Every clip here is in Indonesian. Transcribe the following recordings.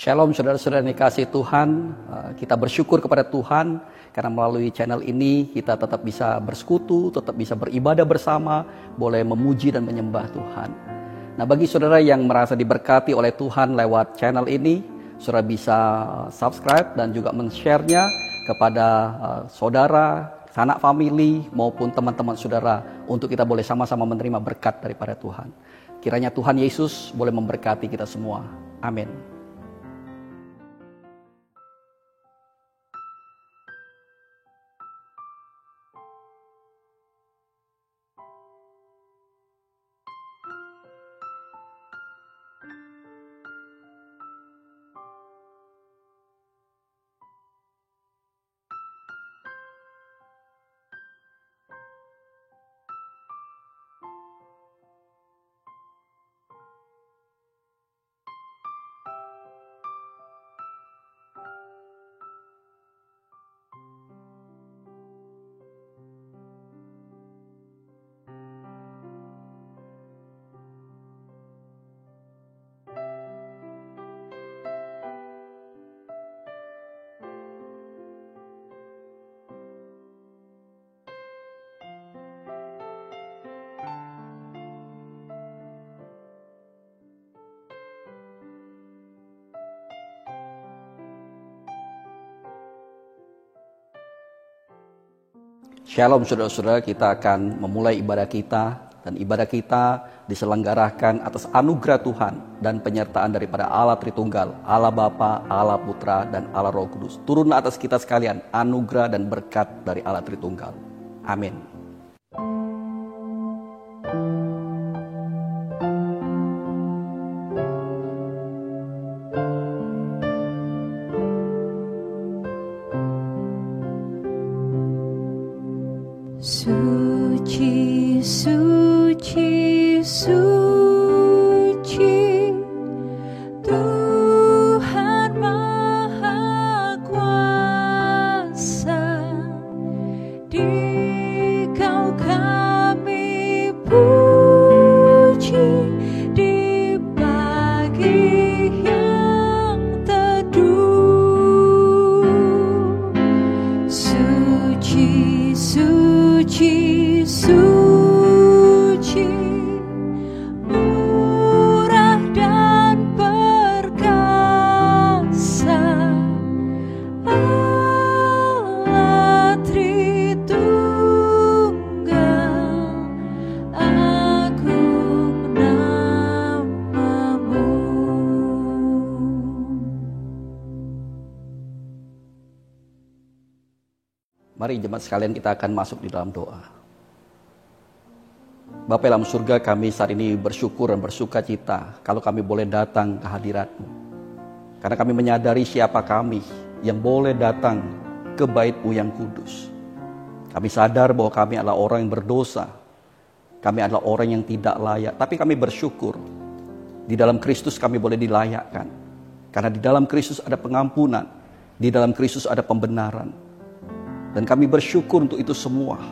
Shalom saudara-saudara yang dikasihi Tuhan, kita bersyukur kepada Tuhan karena melalui channel ini kita tetap bisa bersekutu, tetap bisa beribadah bersama, boleh memuji dan menyembah Tuhan. Nah, bagi saudara yang merasa diberkati oleh Tuhan lewat channel ini, saudara bisa subscribe dan juga men-share-nya kepada saudara, sanak famili maupun teman-teman saudara untuk kita boleh sama-sama menerima berkat daripada Tuhan. Kiranya Tuhan Yesus boleh memberkati kita semua. Amin. Shalom saudara-saudara, kita akan memulai ibadah kita dan ibadah kita diselenggarakan atas anugerah Tuhan dan penyertaan daripada Allah Tritunggal, Allah Bapa, Allah Putra dan Allah Roh Kudus. Turunlah atas kita sekalian anugerah dan berkat dari Allah Tritunggal. Amin. Suci, suci, suci, Tuhan Maha Kuasa, Dikau kami puji di pagi yang teduh. Suci, suci, suci, murah dan perkasa, Allah Tritunggal, agung namamu. Mari jemaat sekalian kita akan masuk di dalam doa. Bapa dalam surga, kami saat ini bersyukur dan bersuka cita kalau kami boleh datang ke hadirat-Mu. Karena kami menyadari siapa kami yang boleh datang ke bait-Mu yang kudus. Kami sadar bahwa kami adalah orang yang berdosa. Kami adalah orang yang tidak layak. Tapi kami bersyukur di dalam Kristus kami boleh dilayakkan. Karena di dalam Kristus ada pengampunan. Di dalam Kristus ada pembenaran. Dan kami bersyukur untuk itu semua.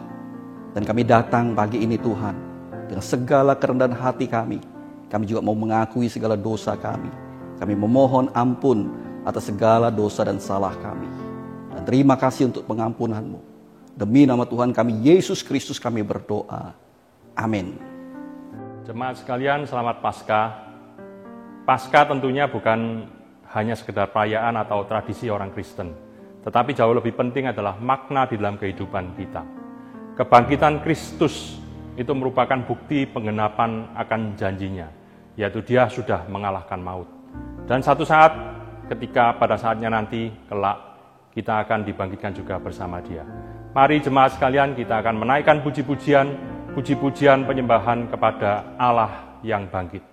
Dan kami datang pagi ini Tuhan, dengan segala kerendahan hati kami. Kami juga mau mengakui segala dosa kami. Kami memohon ampun atas segala dosa dan salah kami. Dan terima kasih untuk pengampunan-Mu. Demi nama Tuhan kami, Yesus Kristus kami berdoa. Amin. Jemaat sekalian, selamat Paskah. Paskah tentunya bukan hanya sekedar perayaan atau tradisi orang Kristen. Tetapi jauh lebih penting adalah makna di dalam kehidupan kita. Kebangkitan Kristus itu merupakan bukti penggenapan akan janjinya, yaitu Dia sudah mengalahkan maut. Dan satu saat ketika pada saatnya nanti kelak kita akan dibangkitkan juga bersama Dia. Mari jemaat sekalian, kita akan menaikkan puji-pujian penyembahan kepada Allah yang bangkit.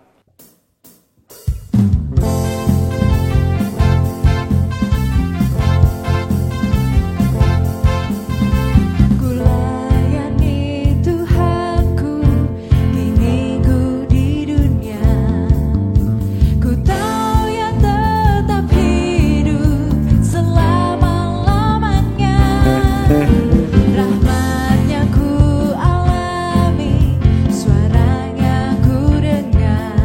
Rahmatnya ku alami, suaranya ku dengar.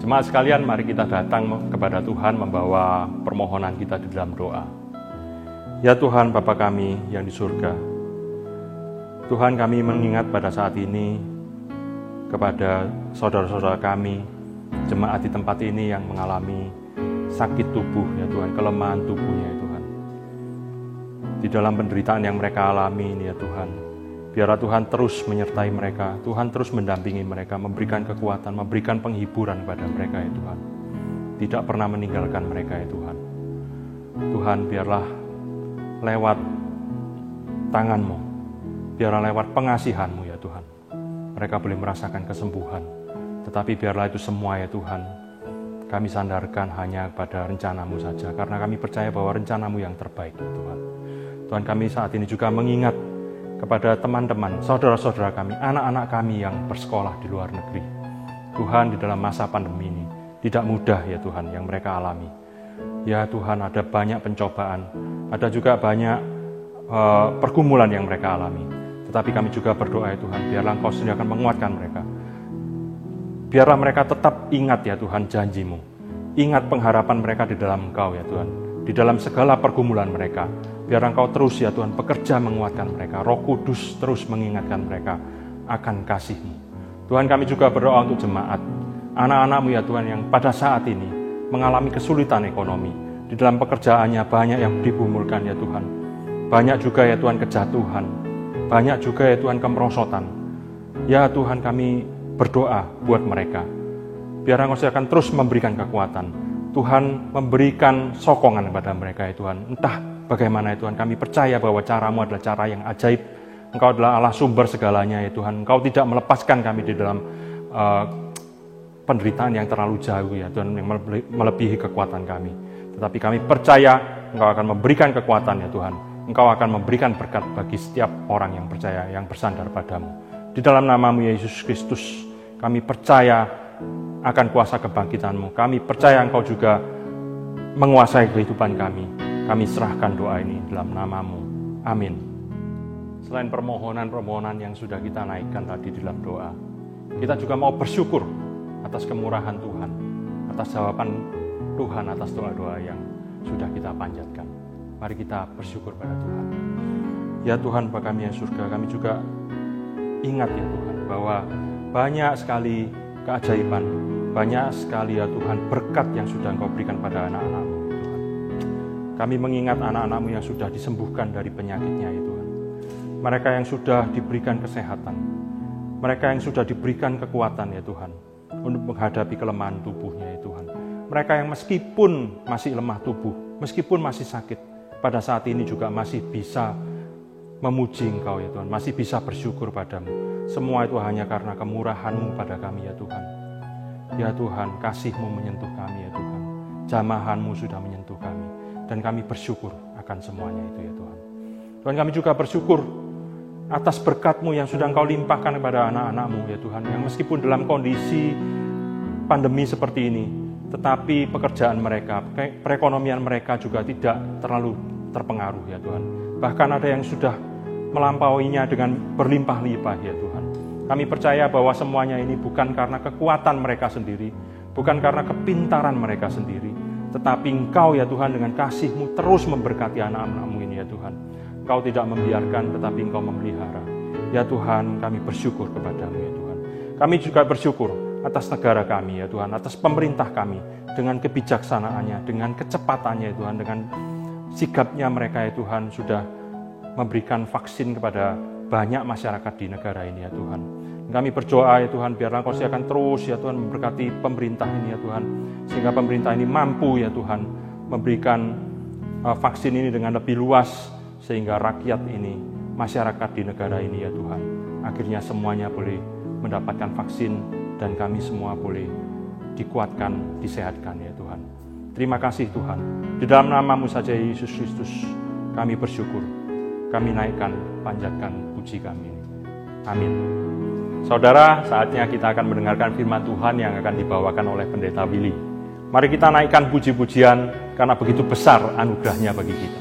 Jemaat sekalian, mari kita datang kepada Tuhan membawa permohonan kita di dalam doa. Ya Tuhan, Bapa kami yang di surga, Tuhan, kami mengingat pada saat ini kepada saudara-saudara kami, jemaat di tempat ini yang mengalami sakit tubuh, ya Tuhan, kelemahan tubuhnya, ya Tuhan. Di dalam penderitaan yang mereka alami ini, ya Tuhan, biarlah Tuhan terus menyertai mereka, Tuhan terus mendampingi mereka, memberikan kekuatan, memberikan penghiburan kepada mereka, ya Tuhan. Tidak pernah meninggalkan mereka, ya Tuhan. Tuhan, biarlah lewat tangan-Mu, biarlah lewat pengasihan-Mu, ya Tuhan, mereka boleh merasakan kesembuhan. Tetapi biarlah itu semua, ya Tuhan, kami sandarkan hanya pada rencana-Mu saja, karena kami percaya bahwa rencana-Mu yang terbaik, ya Tuhan. Tuhan, kami saat ini juga mengingat kepada teman-teman, saudara-saudara kami, anak-anak kami yang bersekolah di luar negeri. Tuhan, di dalam masa pandemi ini, tidak mudah, ya Tuhan, yang mereka alami. Ya Tuhan, ada banyak pencobaan, ada juga banyak pergumulan yang mereka alami. Tetapi kami juga berdoa, ya Tuhan, biarlah Engkau sendiri akan menguatkan mereka. Biarlah mereka tetap ingat, ya Tuhan, janji-Mu. Ingat pengharapan mereka di dalam Engkau, ya Tuhan. Di dalam segala pergumulan mereka. Biar Engkau terus, ya Tuhan, bekerja menguatkan mereka. Roh Kudus terus mengingatkan mereka akan kasih-Mu. Tuhan, kami juga berdoa untuk jemaat, anak-anak-Mu ya Tuhan, yang pada saat ini mengalami kesulitan ekonomi. Di dalam pekerjaannya banyak yang digumulkan ya Tuhan. Banyak juga ya Tuhan kejatuhan. Banyak juga ya Tuhan kemerosotan. Ya Tuhan, kami berdoa buat mereka. Biar Engkau akan terus memberikan kekuatan. Tuhan memberikan sokongan kepada mereka ya Tuhan. Entah bagaimana ya Tuhan, kami percaya bahwa cara-Mu adalah cara yang ajaib. Engkau adalah Allah sumber segalanya ya Tuhan. Engkau tidak melepaskan kami di dalam penderitaan yang terlalu jauh ya Tuhan, yang melebihi kekuatan kami. Tetapi kami percaya Engkau akan memberikan kekuatan ya Tuhan. Engkau akan memberikan berkat bagi setiap orang yang percaya, yang bersandar padamu. Di dalam nama-Mu Yesus Kristus, kami percaya akan kuasa kebangkitan-Mu. Kami percaya Engkau juga menguasai kehidupan kami. Kami serahkan doa ini dalam nama-Mu. Amin. Selain permohonan-permohonan yang sudah kita naikkan tadi di dalam doa, kita juga mau bersyukur atas kemurahan Tuhan, atas jawaban Tuhan, atas doa-doa yang sudah kita panjatkan. Mari kita bersyukur pada Tuhan. Ya Tuhan, Bapa kami yang surga, kami juga ingat ya Tuhan, bahwa banyak sekali keajaiban, banyak sekali ya Tuhan berkat yang sudah Engkau berikan pada anak-anak-Mu Tuhan. Kami mengingat anak-anak-Mu yang sudah disembuhkan dari penyakitnya ya Tuhan. Mereka yang sudah diberikan kesehatan, mereka yang sudah diberikan kekuatan ya Tuhan, untuk menghadapi kelemahan tubuhnya ya Tuhan. Mereka yang meskipun masih lemah tubuh, meskipun masih sakit, pada saat ini juga masih bisa memuji Engkau ya Tuhan, masih bisa bersyukur padamu. Semua itu hanya karena kemurahan-Mu pada kami ya Tuhan. Ya Tuhan, kasih-Mu menyentuh kami ya Tuhan. Jamahan-Mu sudah menyentuh kami. Dan kami bersyukur akan semuanya itu ya Tuhan. Tuhan, kami juga bersyukur atas berkat-Mu yang sudah Engkau limpahkan kepada anak-anak-Mu ya Tuhan. Yang meskipun dalam kondisi pandemi seperti ini, tetapi pekerjaan mereka, perekonomian mereka juga tidak terlalu terpengaruh ya Tuhan. Bahkan ada yang sudah melampauinya dengan berlimpah-limpah ya Tuhan. Kami percaya bahwa semuanya ini bukan karena kekuatan mereka sendiri, bukan karena kepintaran mereka sendiri, tetapi Engkau ya Tuhan dengan kasih-Mu terus memberkati anak-anak-Mu ini ya Tuhan. Engkau tidak membiarkan, tetapi Engkau memelihara. Ya Tuhan, kami bersyukur kepada-Mu ya Tuhan. Kami juga bersyukur atas negara kami ya Tuhan, atas pemerintah kami, dengan kebijaksanaannya, dengan kecepatannya ya Tuhan, dengan sigapnya mereka ya Tuhan, sudah memberikan vaksin kepada banyak masyarakat di negara ini ya Tuhan. Kami berdoa ya Tuhan, biarlah Engkau akan terus ya Tuhan memberkati pemerintah ini ya Tuhan, sehingga pemerintah ini mampu ya Tuhan memberikan vaksin ini dengan lebih luas, sehingga rakyat ini, masyarakat di negara ini ya Tuhan, akhirnya semuanya boleh mendapatkan vaksin dan kami semua boleh dikuatkan, disehatkan ya Tuhan. Terima kasih Tuhan. Di dalam nama-Mu saja Yesus Kristus kami bersyukur. Kami naikkan, panjatkan puji kami. Amin. Saudara, saatnya kita akan mendengarkan firman Tuhan yang akan dibawakan oleh Pendeta Willy. Mari kita naikkan puji-pujian karena begitu besar anugerahnya bagi kita.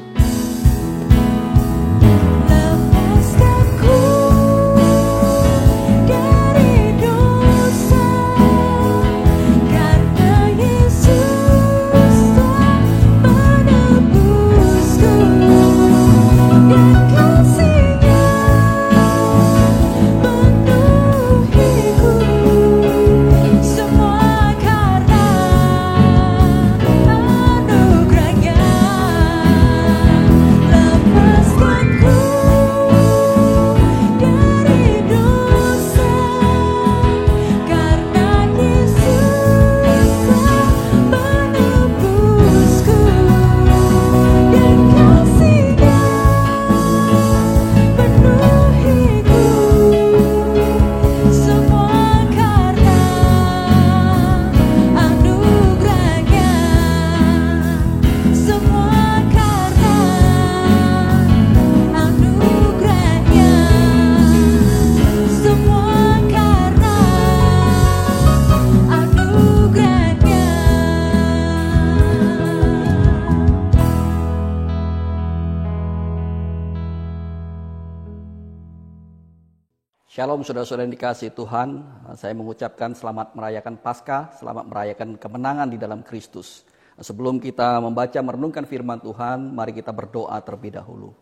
Shalom saudara-saudara yang dikasihi Tuhan, saya mengucapkan selamat merayakan Paskah, selamat merayakan kemenangan di dalam Kristus. Sebelum kita membaca merenungkan firman Tuhan, mari kita berdoa terlebih dahulu.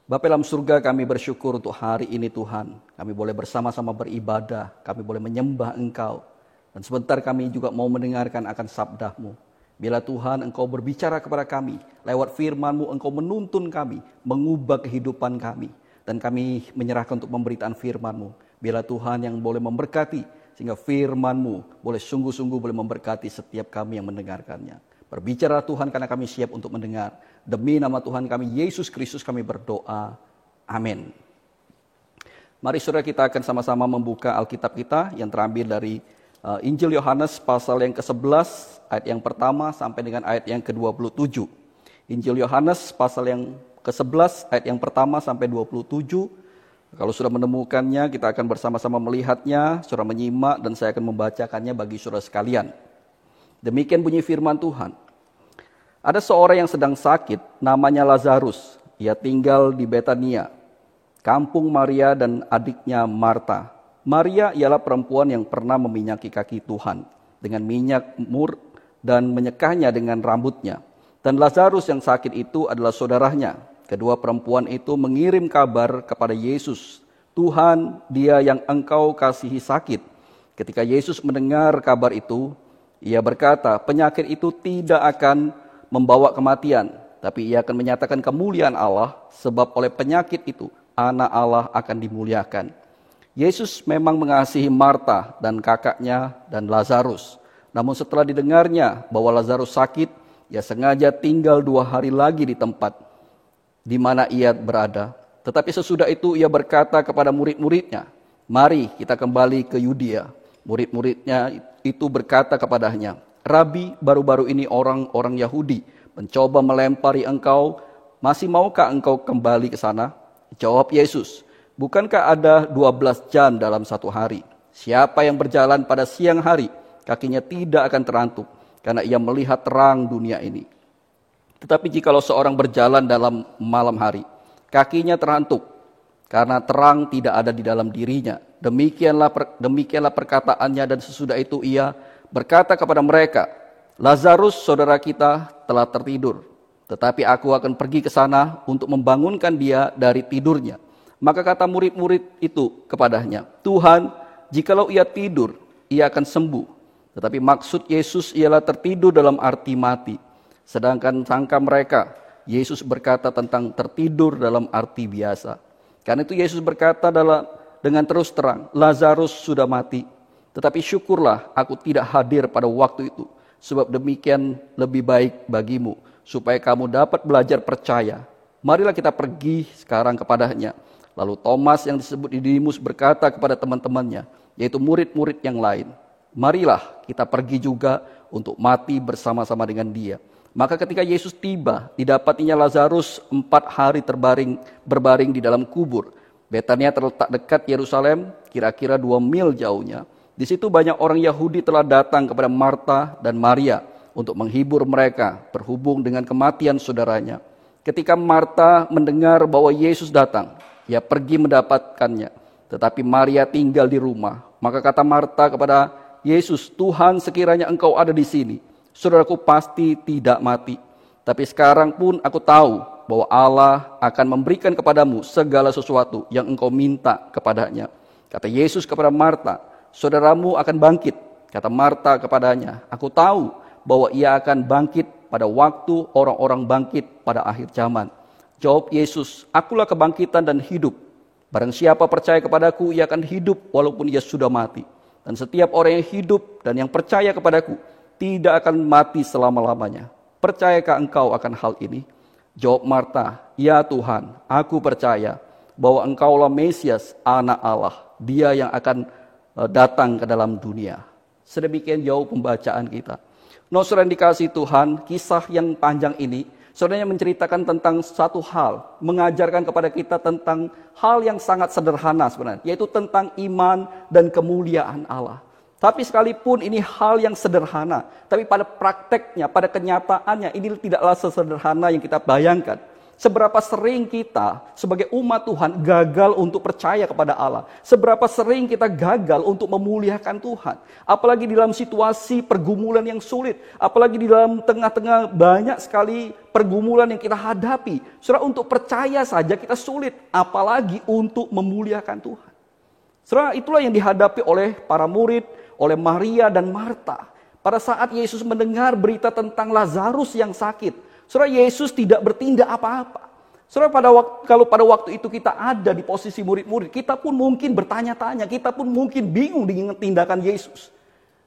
Bapa dalam surga, kami bersyukur untuk hari ini Tuhan. Kami boleh bersama-sama beribadah, kami boleh menyembah Engkau. Dan sebentar kami juga mau mendengarkan akan sabda-Mu. Bila Tuhan Engkau berbicara kepada kami, lewat firman-Mu Engkau menuntun kami, mengubah kehidupan kami. Dan kami menyerahkan untuk pemberitaan firman-Mu. Bila Tuhan yang boleh memberkati, sehingga firman-Mu boleh sungguh-sungguh boleh memberkati setiap kami yang mendengarkannya. Berbicara Tuhan karena kami siap untuk mendengar. Demi nama Tuhan kami, Yesus Kristus kami berdoa. Amin. Mari saudara, kita akan sama-sama membuka Alkitab kita yang terambil dari Injil Yohanes pasal yang ke-11 ayat yang pertama sampai dengan ayat yang ke-27. Injil Yohanes pasal yang ke-11 ayat yang pertama sampai 27. Kalau sudah menemukannya, kita akan bersama-sama melihatnya, saudara menyimak dan saya akan membacakannya bagi saudara sekalian. Demikian bunyi firman Tuhan. Ada seorang yang sedang sakit, namanya Lazarus. Ia tinggal di Betania, kampung Maria dan adiknya Marta. Maria ialah perempuan yang pernah meminyaki kaki Tuhan dengan minyak mur dan menyekahnya dengan rambutnya. Dan Lazarus yang sakit itu adalah saudaranya. Kedua perempuan itu mengirim kabar kepada Yesus, "Tuhan, dia yang Engkau kasihi sakit." Ketika Yesus mendengar kabar itu, ia berkata, "Penyakit itu tidak akan membawa kematian, tapi ia akan menyatakan kemuliaan Allah, sebab oleh penyakit itu anak Allah akan dimuliakan." Yesus memang mengasihi Marta dan kakaknya dan Lazarus. Namun setelah didengarnya bahwa Lazarus sakit, ia sengaja tinggal 2 hari lagi di tempat di mana ia berada. Tetapi sesudah itu ia berkata kepada murid-muridnya, "Mari kita kembali ke Yudea." Murid-muridnya itu berkata kepadanya, "Rabi, baru-baru ini orang-orang Yahudi mencoba melempari engkau. Masih maukah engkau kembali ke sana?" Jawab Yesus, "Bukankah ada 12 jam dalam satu hari? Siapa yang berjalan pada siang hari, kakinya tidak akan terantuk, karena ia melihat terang dunia ini. Tetapi jikalau seorang berjalan dalam malam hari, kakinya terantuk, karena terang tidak ada di dalam dirinya." Demikianlah perkataannya, dan sesudah itu ia berkata kepada mereka, "Lazarus saudara kita telah tertidur, tetapi aku akan pergi ke sana untuk membangunkan dia dari tidurnya." Maka kata murid-murid itu kepadanya, "Tuhan, jikalau ia tidur, ia akan sembuh." Tetapi maksud Yesus ialah tertidur dalam arti mati. Sedangkan sangka mereka, Yesus berkata tentang tertidur dalam arti biasa. Karena itu Yesus berkata dengan terus terang, "Lazarus sudah mati. Tetapi syukurlah aku tidak hadir pada waktu itu, sebab demikian lebih baik bagimu, supaya kamu dapat belajar percaya. Marilah kita pergi sekarang kepadanya." Lalu Thomas yang disebut Didimus berkata kepada teman-temannya, yaitu murid-murid yang lain, "Marilah kita pergi juga untuk mati bersama-sama dengan dia." Maka ketika Yesus tiba, didapatinya Lazarus 4 hari berbaring di dalam kubur. Betania terletak dekat Yerusalem, kira-kira 2 mil jauhnya. Di situ banyak orang Yahudi telah datang kepada Marta dan Maria untuk menghibur mereka berhubung dengan kematian saudaranya. Ketika Marta mendengar bahwa Yesus datang, ia pergi mendapatkannya. Tetapi Maria tinggal di rumah. Maka kata Marta kepada Yesus, "Tuhan, sekiranya engkau ada di sini, saudaraku pasti tidak mati. Tapi sekarang pun aku tahu bahwa Allah akan memberikan kepadamu segala sesuatu yang engkau minta kepadanya." Kata Yesus kepada Marta, "Saudaramu akan bangkit." Kata Marta kepadanya, "Aku tahu bahwa ia akan bangkit pada waktu orang-orang bangkit pada akhir zaman." Jawab Yesus, "Akulah kebangkitan dan hidup. Barang siapa percaya kepadaku, ia akan hidup walaupun ia sudah mati. Dan setiap orang yang hidup dan yang percaya kepadaku tidak akan mati selama-lamanya. Percayakah engkau akan hal ini?" Jawab Marta, "Ya Tuhan, aku percaya bahwa engkaulah Mesias, anak Allah, dia yang akan datang ke dalam dunia." Sedemikian jauh pembacaan kita. Saudara yang dikasihi Tuhan, kisah yang panjang ini sebenarnya menceritakan tentang satu hal, mengajarkan kepada kita tentang hal yang sangat sederhana sebenarnya, yaitu tentang iman dan kemuliaan Allah. Tapi sekalipun ini hal yang sederhana, tapi pada prakteknya, pada kenyataannya ini tidaklah sesederhana yang kita bayangkan. Seberapa sering kita sebagai umat Tuhan gagal untuk percaya kepada Allah. Seberapa sering kita gagal untuk memuliakan Tuhan. Apalagi di dalam situasi pergumulan yang sulit. Apalagi di dalam tengah-tengah banyak sekali pergumulan yang kita hadapi. Saudara, untuk percaya saja kita sulit. Apalagi untuk memuliakan Tuhan. Saudara, itulah yang dihadapi oleh para murid, oleh Maria dan Marta. Pada saat Yesus mendengar berita tentang Lazarus yang sakit. Saudara, Yesus tidak bertindak apa-apa. Saudara, kalau pada waktu itu kita ada di posisi murid-murid, kita pun mungkin bertanya-tanya, kita pun mungkin bingung dengan tindakan Yesus.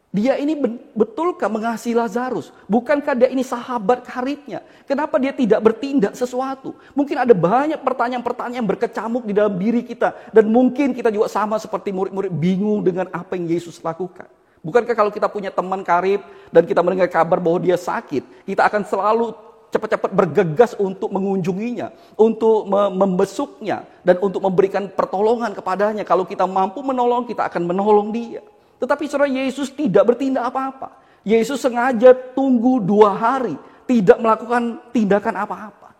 Dia ini betulkah mengasihi Lazarus? Bukankah dia ini sahabat karibnya? Kenapa dia tidak bertindak sesuatu? Mungkin ada banyak pertanyaan-pertanyaan berkecamuk di dalam diri kita. Dan mungkin kita juga sama seperti murid-murid bingung dengan apa yang Yesus lakukan. Bukankah kalau kita punya teman karib dan kita mendengar kabar bahwa dia sakit, kita akan selalu cepat-cepat bergegas untuk mengunjunginya, untuk membesuknya, dan untuk memberikan pertolongan kepadanya. Kalau kita mampu menolong, kita akan menolong dia. Tetapi saudara, Yesus tidak bertindak apa-apa. Yesus sengaja tunggu 2 hari, tidak melakukan tindakan apa-apa.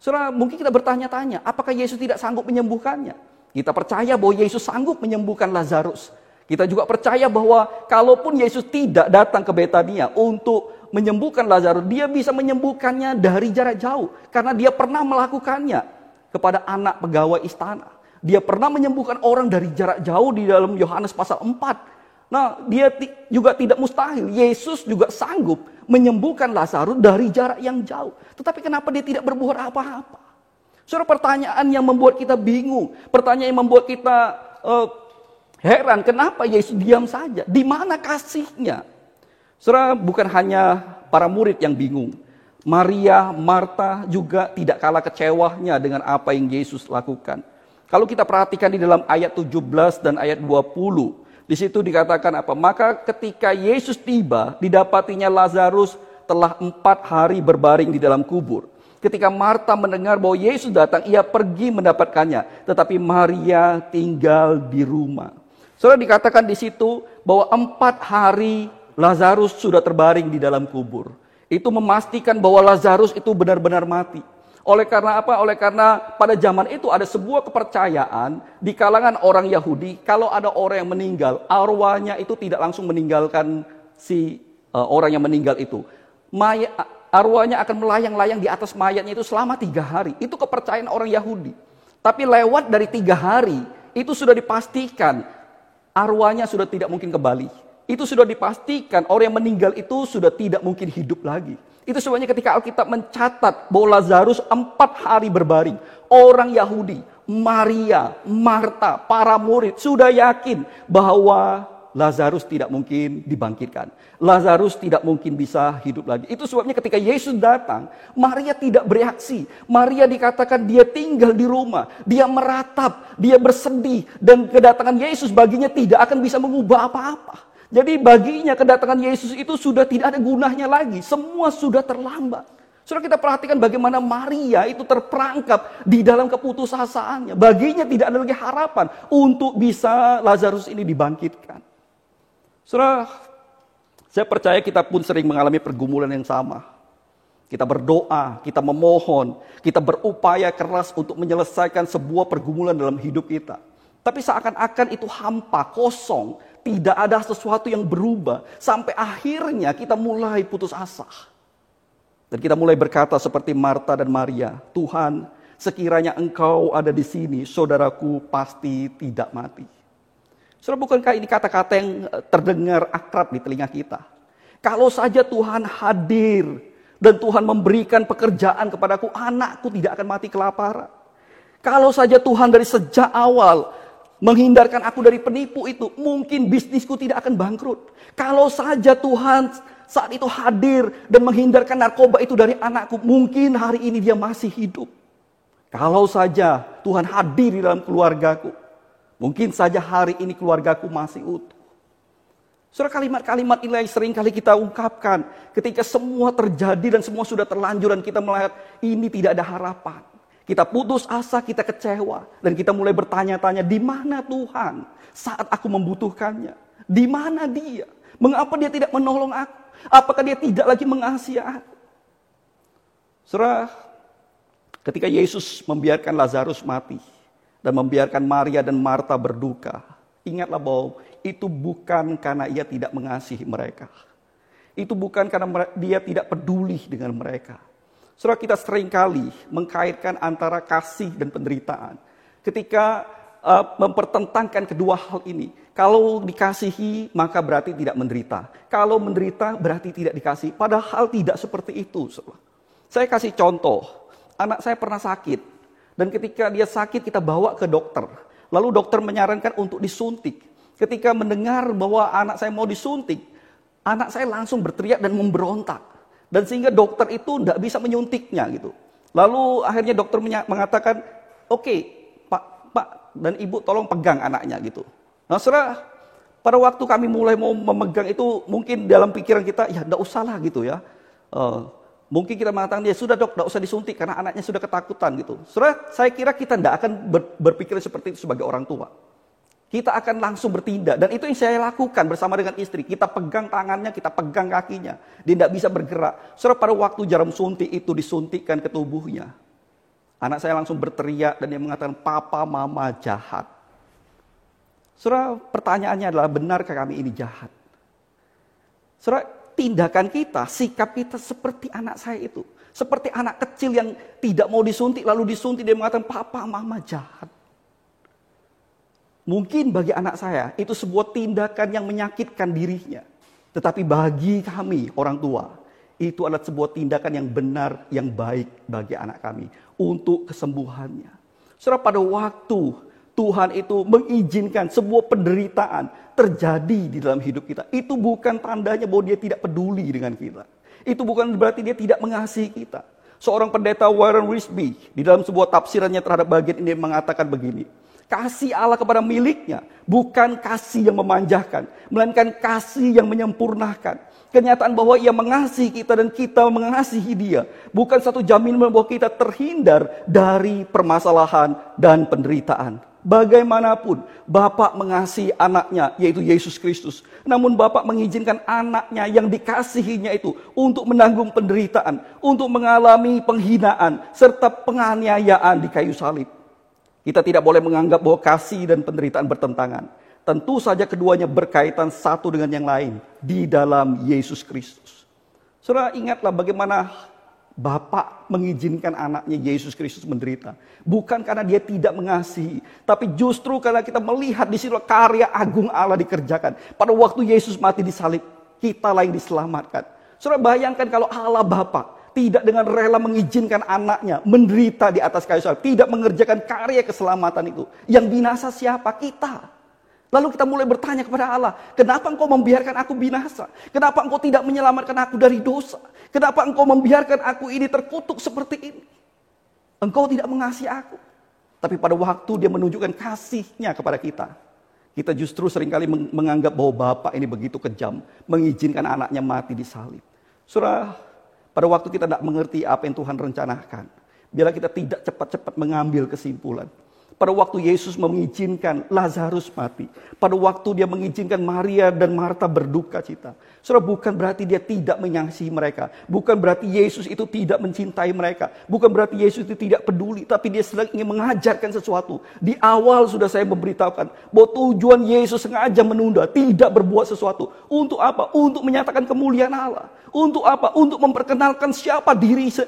Saudara, mungkin kita bertanya-tanya, apakah Yesus tidak sanggup menyembuhkannya? Kita percaya bahwa Yesus sanggup menyembuhkan Lazarus. Kita juga percaya bahwa kalaupun Yesus tidak datang ke Betania untuk menyembuhkan Lazarus, dia bisa menyembuhkannya dari jarak jauh. Karena dia pernah melakukannya kepada anak pegawai istana. Dia pernah menyembuhkan orang dari jarak jauh di dalam Yohanes pasal 4. Nah, dia juga tidak mustahil. Yesus juga sanggup menyembuhkan Lazarus dari jarak yang jauh. Tetapi kenapa dia tidak berbuat apa-apa? Saudara, pertanyaan yang membuat kita bingung. Pertanyaan yang membuat kita heran, kenapa Yesus diam saja? Di mana kasihnya? Saudara, bukan hanya para murid yang bingung. Maria, Marta juga tidak kalah kecewanya dengan apa yang Yesus lakukan. Kalau kita perhatikan di dalam ayat 17 dan ayat 20, di situ dikatakan apa? Maka ketika Yesus tiba, didapatinya Lazarus telah 4 hari berbaring di dalam kubur. Ketika Marta mendengar bahwa Yesus datang, ia pergi mendapatkannya. Tetapi Maria tinggal di rumah. Saudara, dikatakan di situ bahwa 4 hari Lazarus sudah terbaring di dalam kubur. Itu memastikan bahwa Lazarus itu benar-benar mati. Oleh karena apa? Oleh karena pada zaman itu ada sebuah kepercayaan di kalangan orang Yahudi, kalau ada orang yang meninggal, arwahnya itu tidak langsung meninggalkan si orang yang meninggal itu. Arwahnya akan melayang-layang di atas mayatnya itu selama 3 hari. Itu kepercayaan orang Yahudi. Tapi lewat dari 3 hari, itu sudah dipastikan arwahnya sudah tidak mungkin kembali. Itu sudah dipastikan orang yang meninggal itu sudah tidak mungkin hidup lagi. Itu sebabnya ketika Alkitab mencatat bahwa Lazarus 4 hari berbaring. Orang Yahudi, Maria, Marta, para murid sudah yakin bahwa Lazarus tidak mungkin dibangkitkan. Lazarus tidak mungkin bisa hidup lagi. Itu sebabnya ketika Yesus datang, Maria tidak bereaksi. Maria dikatakan dia tinggal di rumah. Dia meratap, dia bersedih. Dan kedatangan Yesus baginya tidak akan bisa mengubah apa-apa. Jadi baginya kedatangan Yesus itu sudah tidak ada gunanya lagi. Semua sudah terlambat. Saudara, kita perhatikan bagaimana Maria itu terperangkap di dalam keputusasaannya. Baginya tidak ada lagi harapan untuk bisa Lazarus ini dibangkitkan. Saudara, saya percaya kita pun sering mengalami pergumulan yang sama. Kita berdoa, kita memohon, kita berupaya keras untuk menyelesaikan sebuah pergumulan dalam hidup kita. Tapi seakan-akan itu hampa, kosong, tidak ada sesuatu yang berubah. Sampai akhirnya kita mulai putus asa. Dan kita mulai berkata seperti Marta dan Maria, Tuhan, sekiranya Engkau ada di sini, saudaraku pasti tidak mati. Saudara, bukankah ini kata-kata yang terdengar akrab di telinga kita? Kalau saja Tuhan hadir dan Tuhan memberikan pekerjaan kepadaku, anakku tidak akan mati kelaparan. Kalau saja Tuhan dari sejak awal menghindarkan aku dari penipu itu, mungkin bisnisku tidak akan bangkrut. Kalau saja Tuhan saat itu hadir dan menghindarkan narkoba itu dari anakku, mungkin hari ini dia masih hidup. Kalau saja Tuhan hadir di dalam keluargaku, mungkin saja hari ini keluargaku masih utuh. Saudara, kalimat-kalimat ini yang sering kali kita ungkapkan ketika semua terjadi dan semua sudah terlanjur dan kita melihat ini tidak ada harapan. Kita putus asa, kita kecewa. Dan kita mulai bertanya-tanya, di mana Tuhan saat aku membutuhkannya? Di mana dia? Mengapa dia tidak menolong aku? Apakah dia tidak lagi mengasihi aku? Saudara, Ketika Yesus membiarkan Lazarus mati dan membiarkan Maria dan Marta berduka, ingatlah bahwa itu bukan karena ia tidak mengasihi mereka. Itu bukan karena dia tidak peduli dengan mereka. Saudara, kita seringkali mengkaitkan antara kasih dan penderitaan. Ketika mempertentangkan kedua hal ini. Kalau dikasihi maka berarti tidak menderita. Kalau menderita berarti tidak dikasihi. Padahal tidak seperti itu. Saudara. Saya kasih contoh. Anak saya pernah sakit, dan ketika dia sakit kita bawa ke dokter. Lalu dokter menyarankan untuk disuntik. Ketika mendengar bahwa anak saya mau disuntik, anak saya langsung berteriak dan memberontak. Dan sehingga dokter itu tidak bisa menyuntiknya gitu. Lalu akhirnya dokter mengatakan, oke, Pak dan Ibu tolong pegang anaknya gitu. Nah saudara, pada waktu kami mulai mau memegang itu, mungkin dalam pikiran kita, ya tidak usahlah gitu ya. Mungkin kita mengatakan, ya sudah dok, tidak usah disuntik karena anaknya sudah ketakutan gitu. Saudara, saya kira kita tidak akan berpikir seperti itu sebagai orang tua. Kita akan langsung bertindak. Dan itu yang saya lakukan bersama dengan istri. Kita pegang tangannya, kita pegang kakinya. Dia tidak bisa bergerak. Saudara, pada waktu jarum suntik itu disuntikkan ke tubuhnya, anak saya langsung berteriak dan dia mengatakan, Papa, Mama jahat. Saudara, pertanyaannya adalah, benarkah kami ini jahat? Saudara, tindakan kita, sikap kita seperti anak saya itu. Seperti anak kecil yang tidak mau disuntik, lalu disuntik, dia mengatakan, Papa, Mama jahat. Mungkin bagi anak saya, itu sebuah tindakan yang menyakitkan dirinya. Tetapi bagi kami, orang tua, itu adalah sebuah tindakan yang benar, yang baik bagi anak kami. Untuk kesembuhannya. Saudara, pada waktu Tuhan itu mengizinkan sebuah penderitaan terjadi di dalam hidup kita, itu bukan tandanya bahwa dia tidak peduli dengan kita. Itu bukan berarti dia tidak mengasihi kita. Seorang pendeta Warren Wiersbe di dalam sebuah tafsirannya terhadap bagian ini mengatakan begini, kasih Allah kepada miliknya bukan kasih yang memanjakan, melainkan kasih yang menyempurnakan. Kenyataan bahwa ia mengasihi kita dan kita mengasihi dia bukan satu jaminan bahwa kita terhindar dari permasalahan dan penderitaan. Bagaimanapun Bapak mengasihi anaknya, yaitu Yesus Kristus. Namun Bapak mengizinkan anaknya yang dikasihinya itu untuk menanggung penderitaan, untuk mengalami penghinaan, serta penganiayaan di kayu salib. Kita tidak boleh menganggap bahwa kasih dan penderitaan bertentangan. Tentu saja keduanya berkaitan satu dengan yang lain di dalam Yesus Kristus. Saudara, ingatlah bagaimana Bapak mengizinkan anaknya Yesus Kristus menderita. Bukan karena dia tidak mengasihi, tapi justru karena kita melihat di situ karya agung Allah dikerjakan. Pada waktu Yesus mati di salib, kita lah yang diselamatkan. Saudara, bayangkan kalau Allah Bapa tidak dengan rela mengizinkan anaknya menderita di atas kayu salib, tidak mengerjakan karya keselamatan itu. Yang binasa siapa? Kita. Lalu kita mulai bertanya kepada Allah, kenapa engkau membiarkan aku binasa? Kenapa engkau tidak menyelamatkan aku dari dosa? Kenapa engkau membiarkan aku ini terkutuk seperti ini? Engkau tidak mengasihi aku. Tapi pada waktu dia menunjukkan kasihnya kepada kita, kita justru seringkali menganggap bahwa Bapak ini begitu kejam, mengizinkan anaknya mati di salib. Saudara, pada waktu kita tidak mengerti apa yang Tuhan rencanakan, biarlah kita tidak cepat-cepat mengambil kesimpulan. Pada waktu Yesus mengizinkan Lazarus mati, pada waktu dia mengizinkan Maria dan Marta berduka cita, saudara, bukan berarti dia tidak mengasihi mereka, bukan berarti Yesus itu tidak mencintai mereka, bukan berarti Yesus itu tidak peduli, tapi dia sedang ingin mengajarkan sesuatu. Di awal sudah saya memberitahukan bahwa tujuan Yesus sengaja menunda, tidak berbuat sesuatu. Untuk apa? Untuk menyatakan kemuliaan Allah. Untuk apa? Untuk memperkenalkan siapa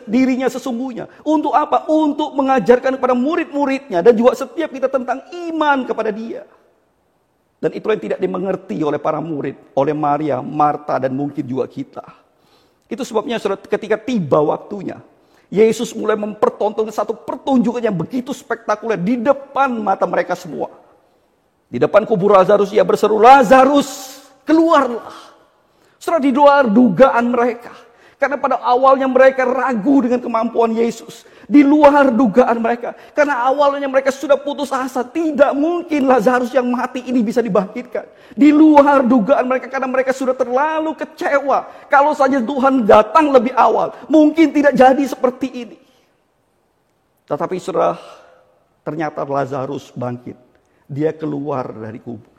dirinya sesungguhnya. Untuk apa? Untuk mengajarkan kepada murid-muridnya dan juga setiap kita tentang iman kepada dia. Dan itulah yang tidak dimengerti oleh para murid, oleh Maria, Marta, dan mungkin juga kita. Itu sebabnya saudara, ketika tiba waktunya, Yesus mulai mempertontonkan satu pertunjukan yang begitu spektakuler di depan mata mereka semua. Di depan kubur Lazarus ia berseru, Lazarus, keluarlah. Saudara, di luar dugaan mereka. Karena pada awalnya mereka ragu dengan kemampuan Yesus. Di luar dugaan mereka. Karena awalnya mereka sudah putus asa. Tidak mungkin Lazarus yang mati ini bisa dibangkitkan. Di luar dugaan mereka. Karena mereka sudah terlalu kecewa. Kalau saja Tuhan datang lebih awal, mungkin tidak jadi seperti ini. Tetapi saudara, ternyata Lazarus bangkit. Dia keluar dari kubur.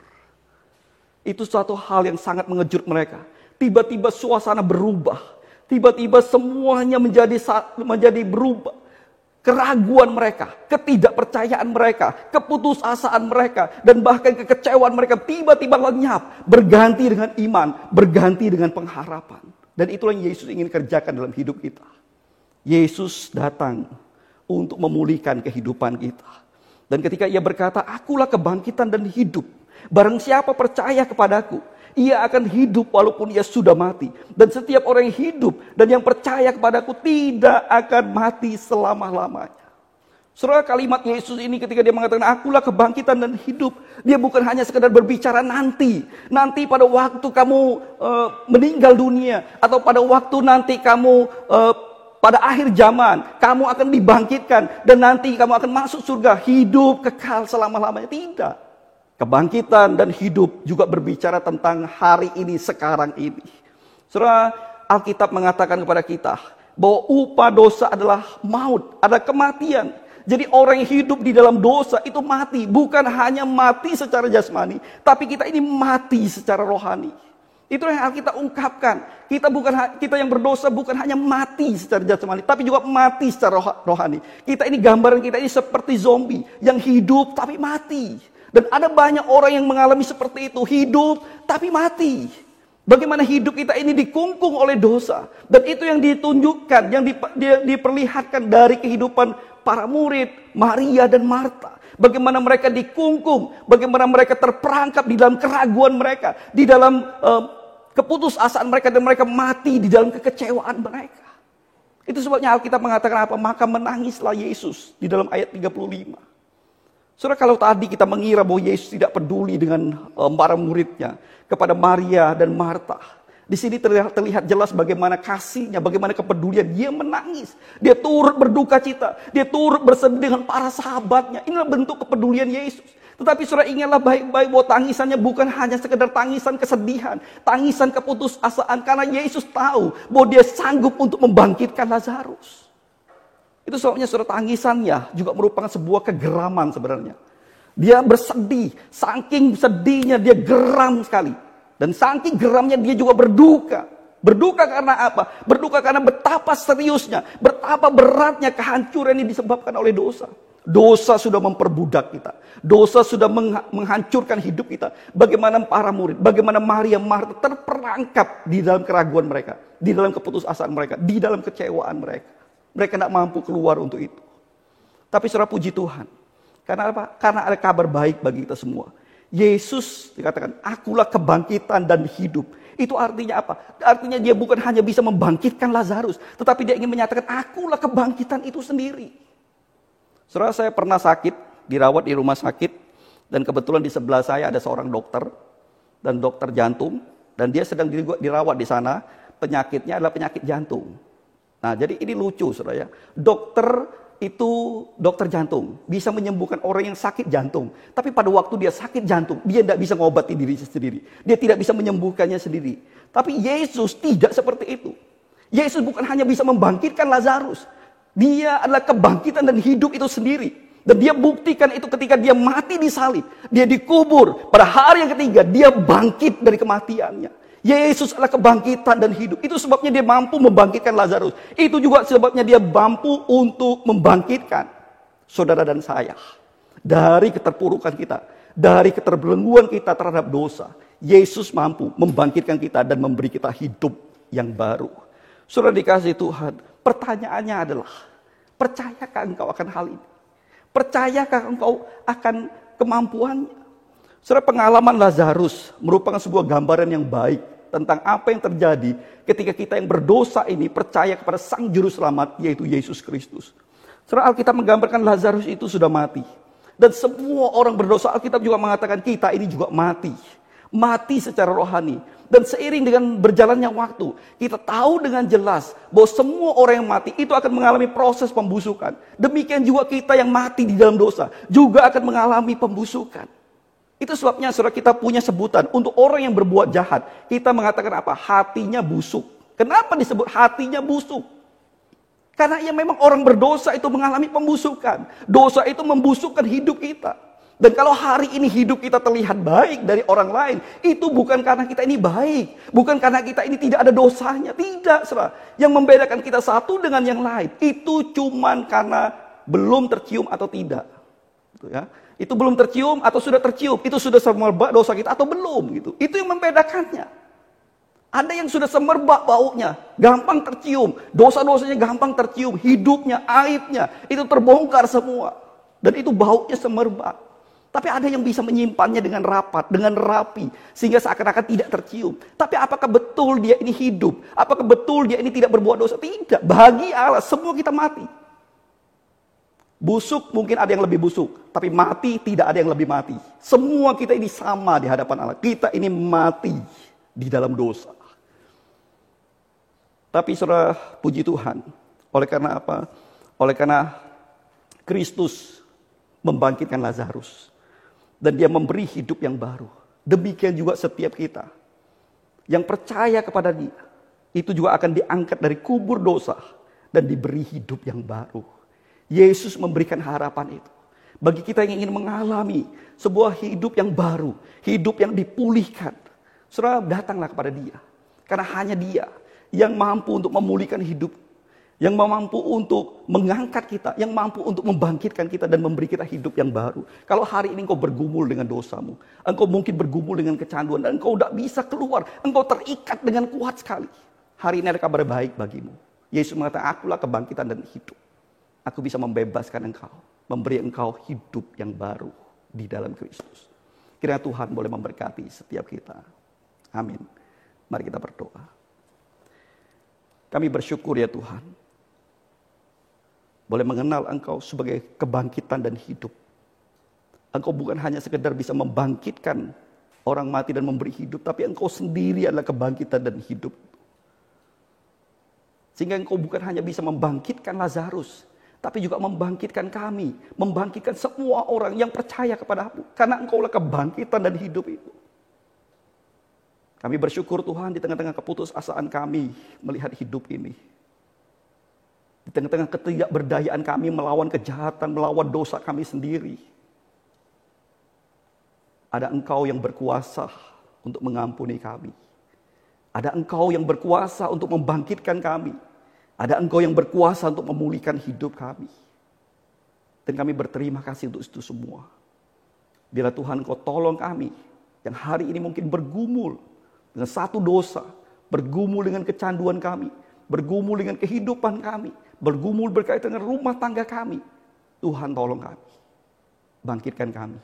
Itu suatu hal yang sangat mengejut mereka. Tiba-tiba suasana berubah. Tiba-tiba semuanya menjadi berubah. keraguan mereka, ketidakpercayaan mereka, keputusasaan mereka, dan bahkan kekecewaan mereka tiba-tiba lenyap, berganti dengan iman, berganti dengan pengharapan. Dan itulah yang Yesus ingin kerjakan dalam hidup kita. Yesus datang untuk memulihkan kehidupan kita. Dan ketika ia berkata, akulah kebangkitan dan hidup. Barang siapa percaya kepadaku, ia akan hidup walaupun ia sudah mati. Dan setiap orang yang hidup dan yang percaya kepadaku tidak akan mati selama-lamanya. Saudara, kalimat Yesus ini ketika dia mengatakan akulah kebangkitan dan hidup, dia bukan hanya sekedar berbicara nanti. Nanti pada waktu kamu meninggal dunia, atau pada waktu nanti kamu pada akhir zaman, kamu akan dibangkitkan dan nanti kamu akan masuk surga, hidup kekal selama-lamanya. Tidak. Kebangkitan dan hidup juga berbicara tentang hari ini, sekarang ini. Saudara, Alkitab mengatakan kepada kita bahwa upah dosa adalah maut, adalah kematian. Jadi orang yang hidup di dalam dosa itu mati. Bukan hanya mati secara jasmani, tapi kita ini mati secara rohani. Itu yang Alkitab ungkapkan. Kita yang berdosa bukan hanya mati secara jasmani, tapi juga mati secara rohani. Kita ini gambaran kita ini seperti zombie yang hidup tapi mati. Dan ada banyak orang yang mengalami seperti itu, hidup tapi mati. Bagaimana hidup kita ini dikungkung oleh dosa. Dan itu yang ditunjukkan, yang diperlihatkan dari kehidupan para murid, Maria dan Marta. Bagaimana mereka dikungkung, bagaimana mereka terperangkap di dalam keraguan mereka, di dalam keputusasaan mereka, dan mereka mati di dalam kekecewaan mereka. Itu sebabnya Alkitab mengatakan apa? Maka menangislah Yesus di dalam ayat 35. Saudara, kalau tadi kita mengira bahwa Yesus tidak peduli dengan para muridnya, kepada Maria dan Marta, di sini terlihat jelas bagaimana kasihnya, bagaimana kepedulian. Dia menangis, dia turut berduka cita, dia turut bersedih dengan para sahabatnya. Inilah bentuk kepedulian Yesus. Tetapi saudara, ingatlah baik-baik bahwa tangisannya bukan hanya sekedar tangisan kesedihan, tangisan keputusasaan, karena Yesus tahu bahwa dia sanggup untuk membangkitkan Lazarus. Itu sebabnya saudara, tangisannya juga merupakan sebuah kegeraman sebenarnya. Dia bersedih, saking sedihnya dia geram sekali. Dan saking geramnya dia juga berduka. Berduka karena apa? Berduka karena betapa seriusnya, betapa beratnya kehancuran yang disebabkan oleh dosa. Dosa sudah memperbudak kita. Dosa sudah menghancurkan hidup kita. Bagaimana para murid, bagaimana Maria, Marta terperangkap di dalam keraguan mereka, di dalam keputusasaan mereka, di dalam kecewaan mereka. Mereka tidak mampu keluar untuk itu. Tapi saudara, puji Tuhan. Karena apa? Karena ada kabar baik bagi kita semua. Yesus dikatakan, akulah kebangkitan dan hidup. Itu artinya apa? Artinya dia bukan hanya bisa membangkitkan Lazarus, tetapi dia ingin menyatakan, akulah kebangkitan itu sendiri. Saudara, saya pernah sakit, dirawat di rumah sakit, dan kebetulan di sebelah saya ada seorang dokter, dan dokter jantung, dan dia sedang dirawat di sana, penyakitnya adalah penyakit jantung. Nah, jadi ini lucu saudara ya, dokter jantung bisa menyembuhkan orang yang sakit jantung. Tapi pada waktu dia sakit jantung, dia tidak bisa mengobati diri sendiri. Dia tidak bisa menyembuhkannya sendiri. Tapi Yesus tidak seperti itu. Yesus bukan hanya bisa membangkitkan Lazarus. Dia adalah kebangkitan dan hidup itu sendiri. Dan dia buktikan itu ketika dia mati di salib. Dia dikubur. Pada hari yang ketiga, dia bangkit dari kematiannya. Yesus adalah kebangkitan dan hidup. Itu sebabnya dia mampu membangkitkan Lazarus. Itu juga sebabnya dia mampu untuk membangkitkan saudara dan saya dari keterpurukan kita, dari keterbelengguan kita terhadap dosa. Yesus mampu membangkitkan kita dan memberi kita hidup yang baru. Saudara dikasihi Tuhan, pertanyaannya adalah, percayakah engkau akan hal ini? Percayakah engkau akan kemampuannya? Saudara, pengalaman Lazarus merupakan sebuah gambaran yang baik tentang apa yang terjadi ketika kita yang berdosa ini percaya kepada Sang Juru Selamat, yaitu Yesus Kristus. Saudara, Alkitab menggambarkan Lazarus itu sudah mati. Dan semua orang berdosa, Alkitab juga mengatakan kita ini juga mati. Mati secara rohani. Dan seiring dengan berjalannya waktu, kita tahu dengan jelas bahwa semua orang yang mati itu akan mengalami proses pembusukan. Demikian juga kita yang mati di dalam dosa juga akan mengalami pembusukan. Itu sebabnya saudara, kita punya sebutan untuk orang yang berbuat jahat. Kita mengatakan apa? Hatinya busuk. Kenapa disebut hatinya busuk? Karena ya memang orang berdosa itu mengalami pembusukan. Dosa itu membusukkan hidup kita. Dan kalau hari ini hidup kita terlihat baik dari orang lain, itu bukan karena kita ini baik. Bukan karena kita ini tidak ada dosanya. Tidak, saudara. Yang membedakan kita satu dengan yang lain, itu cuman karena belum tercium atau tidak. Gitu ya. Itu belum tercium atau sudah tercium. Itu sudah semerbak dosa kita atau belum. Gitu. Itu yang membedakannya. Ada yang sudah semerbak baunya, gampang tercium. Dosa-dosanya gampang tercium. Hidupnya, aibnya, itu terbongkar semua. Dan itu baunya semerbak. Tapi ada yang bisa menyimpannya dengan rapat, dengan rapi. Sehingga seakan-akan tidak tercium. Tapi apakah betul dia ini hidup? Apakah betul dia ini tidak berbuat dosa? Tidak. Bagi Allah, semua kita mati. Busuk mungkin ada yang lebih busuk. Tapi mati tidak ada yang lebih mati. Semua kita ini sama di hadapan Allah. Kita ini mati di dalam dosa. Tapi saudara, puji Tuhan. Oleh karena apa? Oleh karena Kristus membangkitkan Lazarus. Dan dia memberi hidup yang baru. Demikian juga setiap kita. Yang percaya kepada dia. Itu juga akan diangkat dari kubur dosa. Dan diberi hidup yang baru. Yesus memberikan harapan itu. Bagi kita yang ingin mengalami sebuah hidup yang baru. Hidup yang dipulihkan. Saudara, datanglah kepada dia. Karena hanya dia yang mampu untuk memulihkan hidup. Yang mampu untuk mengangkat kita. Yang mampu untuk membangkitkan kita dan memberi kita hidup yang baru. Kalau hari ini engkau bergumul dengan dosamu. Engkau mungkin bergumul dengan kecanduan. Dan engkau tidak bisa keluar. Engkau terikat dengan kuat sekali. Hari ini ada kabar baik bagimu. Yesus mengatakan, akulah kebangkitan dan hidup. Aku bisa membebaskan engkau. Memberi engkau hidup yang baru di dalam Kristus. Kiranya Tuhan boleh memberkati setiap kita. Amin. Mari kita berdoa. Kami bersyukur ya Tuhan. Boleh mengenal engkau sebagai kebangkitan dan hidup. Engkau bukan hanya sekedar bisa membangkitkan orang mati dan memberi hidup. Tapi engkau sendiri adalah kebangkitan dan hidup. Sehingga engkau bukan hanya bisa membangkitkan Lazarus. Tapi juga membangkitkan kami. Membangkitkan semua orang yang percaya kepadamu. Karena engkaulah kebangkitan dan hidup itu. Kami bersyukur Tuhan di tengah-tengah keputusasaan kami melihat hidup ini. Di tengah-tengah ketidakberdayaan kami melawan kejahatan, melawan dosa kami sendiri. Ada engkau yang berkuasa untuk mengampuni kami. Ada engkau yang berkuasa untuk membangkitkan kami. Ada engkau yang berkuasa untuk memulihkan hidup kami. Dan kami berterima kasih untuk itu semua. Bila Tuhan engkau tolong kami, yang hari ini mungkin bergumul dengan satu dosa, bergumul dengan kecanduan kami, bergumul dengan kehidupan kami, bergumul berkaitan dengan rumah tangga kami. Tuhan tolong kami. Bangkitkan kami.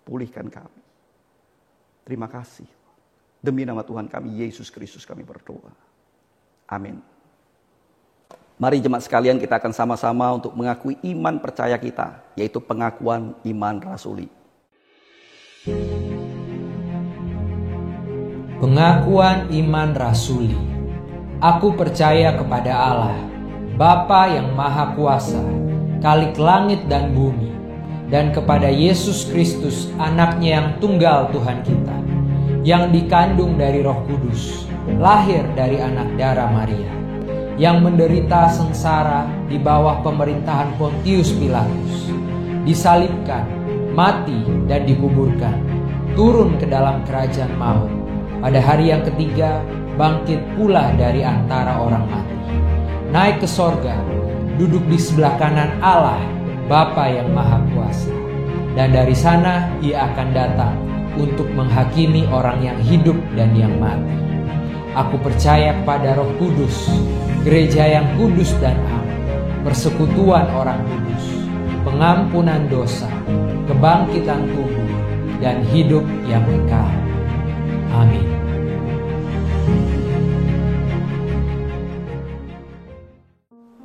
Pulihkan kami. Terima kasih. Demi nama Tuhan kami, Yesus Kristus kami berdoa. Amin. Mari jemaat sekalian kita akan sama-sama untuk mengakui iman percaya kita. Yaitu pengakuan iman rasuli. Pengakuan iman rasuli. Aku percaya kepada Allah, Bapa yang Maha Kuasa, Khalik langit dan bumi, dan kepada Yesus Kristus, anaknya yang tunggal Tuhan kita, yang dikandung dari Roh Kudus, lahir dari anak darah Maria, yang menderita sengsara di bawah pemerintahan Pontius Pilatus, disalibkan, mati dan dikuburkan, turun ke dalam kerajaan maut, pada hari yang ketiga bangkit pula dari antara orang mati, naik ke sorga, duduk di sebelah kanan Allah, Bapa yang Maha Kuasa. Dan dari sana ia akan datang untuk menghakimi orang yang hidup dan yang mati. Aku percaya kepada Roh Kudus, gereja yang kudus dan am, persekutuan orang kudus, pengampunan dosa, kebangkitan tubuh, dan hidup yang kekal. Amin.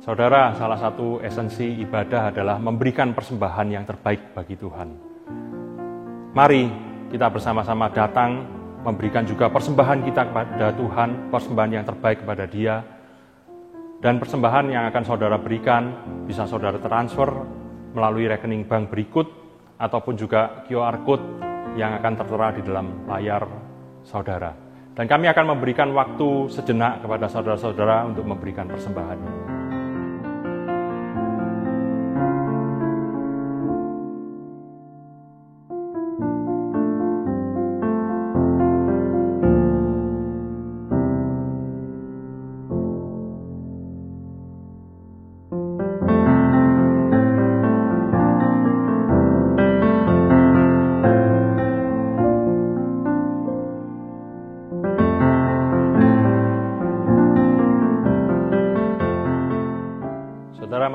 Saudara, salah satu esensi ibadah adalah memberikan persembahan yang terbaik bagi Tuhan. Mari kita bersama-sama datang, memberikan juga persembahan kita kepada Tuhan, persembahan yang terbaik kepada Dia. Dan persembahan yang akan saudara berikan, bisa saudara transfer melalui rekening bank berikut, ataupun juga QR Code yang akan tertera di dalam layar saudara. Dan kami akan memberikan waktu sejenak kepada saudara-saudara untuk memberikan persembahan.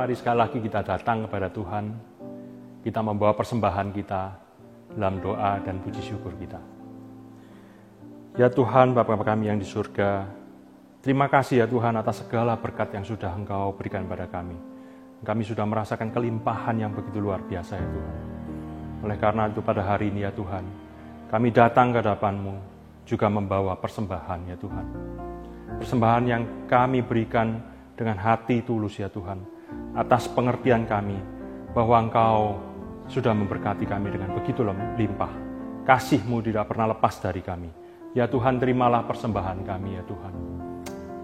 mari sekali lagi kita datang kepada Tuhan. Kita membawa persembahan kita dalam doa dan puji syukur kita. Ya Tuhan, Bapa kami yang di surga, terima kasih ya Tuhan atas segala berkat yang sudah Engkau berikan pada kami. Kami sudah merasakan kelimpahan yang begitu luar biasa ya Tuhan. Oleh karena itu pada hari ini ya Tuhan, kami datang ke hadapan-Mu juga membawa persembahan ya Tuhan. Persembahan yang kami berikan dengan hati tulus ya Tuhan, atas pengertian kami bahwa Engkau sudah memberkati kami dengan begitu limpah. Kasih-Mu tidak pernah lepas dari kami. Ya Tuhan, terimalah persembahan kami ya Tuhan.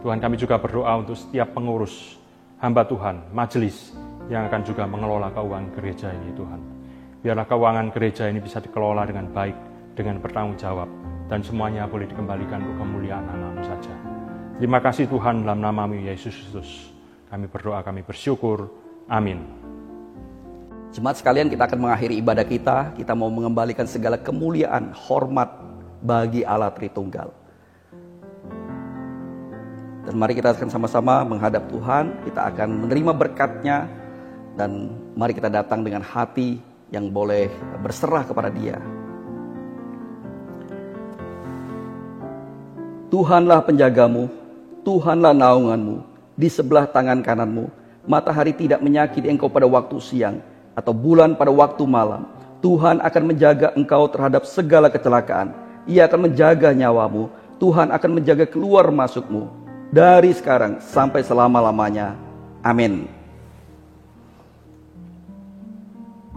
Tuhan, kami juga berdoa untuk setiap pengurus, hamba Tuhan, majelis yang akan juga mengelola keuangan gereja ini Tuhan. Biarlah keuangan gereja ini bisa dikelola dengan baik, dengan bertanggung jawab, dan semuanya boleh dikembalikan untuk kemuliaan nama-Mu saja. Terima kasih Tuhan, dalam nama-Mu Yesus Kristus. Kami berdoa, kami bersyukur. Amin. Jemaat sekalian, kita akan mengakhiri ibadah kita. Kita mau mengembalikan segala kemuliaan, hormat bagi Allah Tritunggal. Dan mari kita akan sama-sama menghadap Tuhan. Kita akan menerima berkat-Nya. Dan mari kita datang dengan hati yang boleh berserah kepada Dia. Tuhanlah penjagamu, Tuhanlah naunganmu, di sebelah tangan kananmu. Matahari tidak menyakiti engkau pada waktu siang, atau bulan pada waktu malam. Tuhan akan menjaga engkau terhadap segala kecelakaan. Ia akan menjaga nyawamu. Tuhan akan menjaga keluar masukmu dari sekarang sampai selama-lamanya. Amin.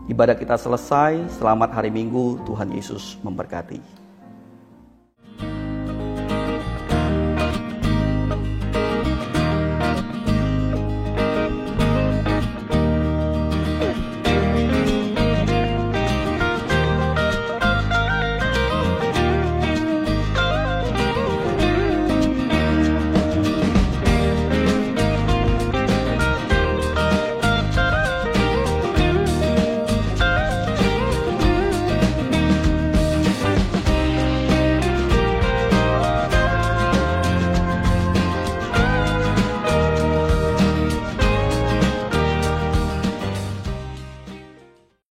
Ibadah kita selesai. Selamat hari Minggu. Tuhan Yesus memberkati.